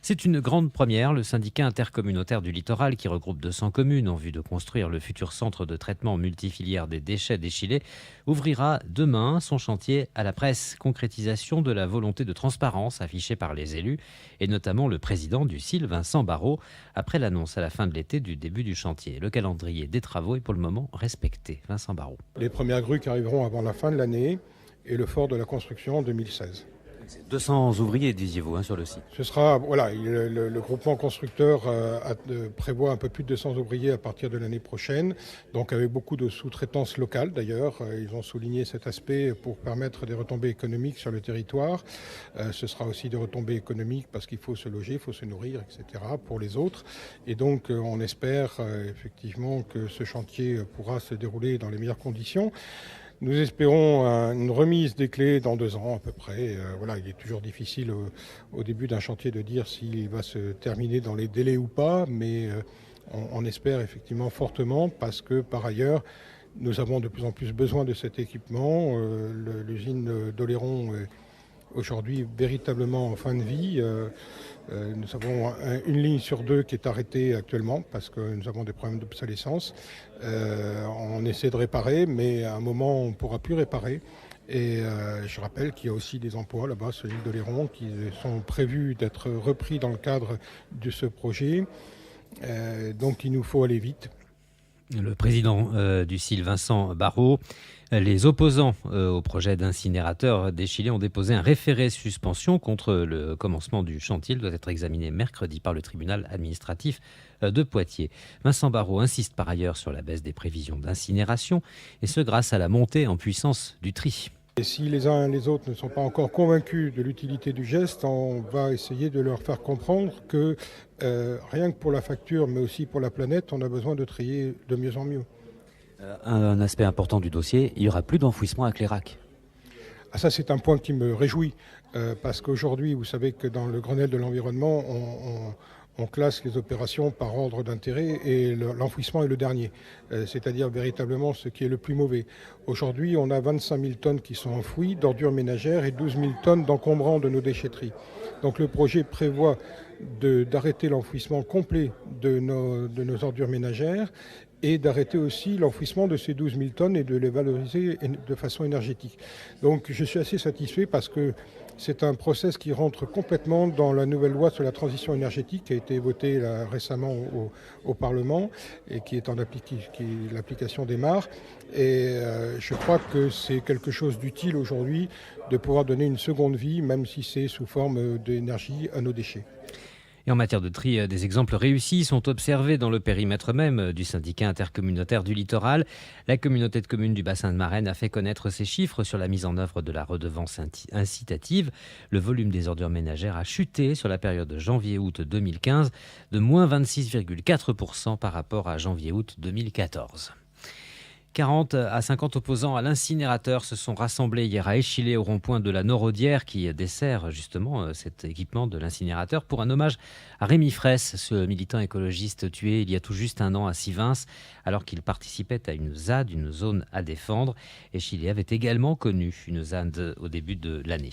C'est une grande première. Le syndicat intercommunautaire du littoral, qui regroupe 200 communes en vue de construire le futur centre de traitement multifilière des déchets d'Échillais, ouvrira demain son chantier à la presse. Concrétisation de la volonté de transparence affichée par les élus et notamment le président du SIL, Vincent Barrault, après l'annonce à la fin de l'été du début du chantier. Le calendrier des travaux est pour le moment respecté. Vincent Barrault. Les premières grues qui arriveront avant la fin de l'année et le fort de la construction en 2016. 200 ouvriers, disiez-vous, sur le site. Ce sera, le groupement constructeur prévoit un peu plus de 200 ouvriers à partir de l'année prochaine, donc avec beaucoup de sous-traitance locale d'ailleurs. Ils ont souligné cet aspect pour permettre des retombées économiques sur le territoire. Ce sera aussi des retombées économiques parce qu'il faut se loger, il faut se nourrir, etc. pour les autres. Et donc on espère effectivement que ce chantier pourra se dérouler dans les meilleures conditions. Nous espérons une remise des clés dans 2 ans à peu près. Il est toujours difficile au début d'un chantier de dire s'il va se terminer dans les délais ou pas, mais on espère effectivement fortement parce que par ailleurs, nous avons de plus en plus besoin de cet équipement. L'usine d'Oléron est aujourd'hui véritablement en fin de vie. Nous avons une ligne sur 2 qui est arrêtée actuellement parce que nous avons des problèmes d'obsolescence. On essaie de réparer, mais à un moment, on ne pourra plus réparer. Et je rappelle qu'il y a aussi des emplois là-bas sur l'île d'Oléron qui sont prévus d'être repris dans le cadre de ce projet. Donc il nous faut aller vite. Le président du SIL, Vincent Barrault. Les opposants au projet d'incinérateur d'Échillais ont déposé un référé suspension contre le commencement du chantier. Il doit être examiné mercredi par le tribunal administratif de Poitiers. Vincent Barrault insiste par ailleurs sur la baisse des prévisions d'incinération, et ce grâce à la montée en puissance du tri. Et si les uns et les autres ne sont pas encore convaincus de l'utilité du geste, on va essayer de leur faire comprendre que rien que pour la facture, mais aussi pour la planète, on a besoin de trier de mieux en mieux. Un aspect important du dossier, il n'y aura plus d'enfouissement à Clérac. Ça, c'est un point qui me réjouit, parce qu'aujourd'hui, vous savez que dans le Grenelle de l'environnement, on classe les opérations par ordre d'intérêt et l'enfouissement est le dernier, c'est-à-dire véritablement ce qui est le plus mauvais. Aujourd'hui, on a 25 000 tonnes qui sont enfouies d'ordures ménagères et 12 000 tonnes d'encombrants de nos déchetteries. Donc le projet prévoit d'arrêter l'enfouissement complet de nos ordures ménagères et d'arrêter aussi l'enfouissement de ces 12 000 tonnes et de les valoriser de façon énergétique. Donc je suis assez satisfait parce que c'est un process qui rentre complètement dans la nouvelle loi sur la transition énergétique qui a été votée là, récemment au Parlement et qui est l'application démarre. Et je crois que c'est quelque chose d'utile aujourd'hui de pouvoir donner une seconde vie, même si c'est sous forme d'énergie à nos déchets. Et en matière de tri, des exemples réussis sont observés dans le périmètre même du syndicat intercommunautaire du littoral. La communauté de communes du bassin de Marennes a fait connaître ses chiffres sur la mise en œuvre de la redevance incitative. Le volume des ordures ménagères a chuté sur la période de janvier-août 2015 de moins 26,4% par rapport à janvier-août 2014. 40 à 50 opposants à l'incinérateur se sont rassemblés hier à Échillais au rond-point de la Noraudière qui dessert justement cet équipement de l'incinérateur pour un hommage à Rémi Fraisse, ce militant écologiste tué il y a tout juste 1 an à Sivins alors qu'il participait à une ZAD, une zone à défendre. Échillais avait également connu une ZAD au début de l'année.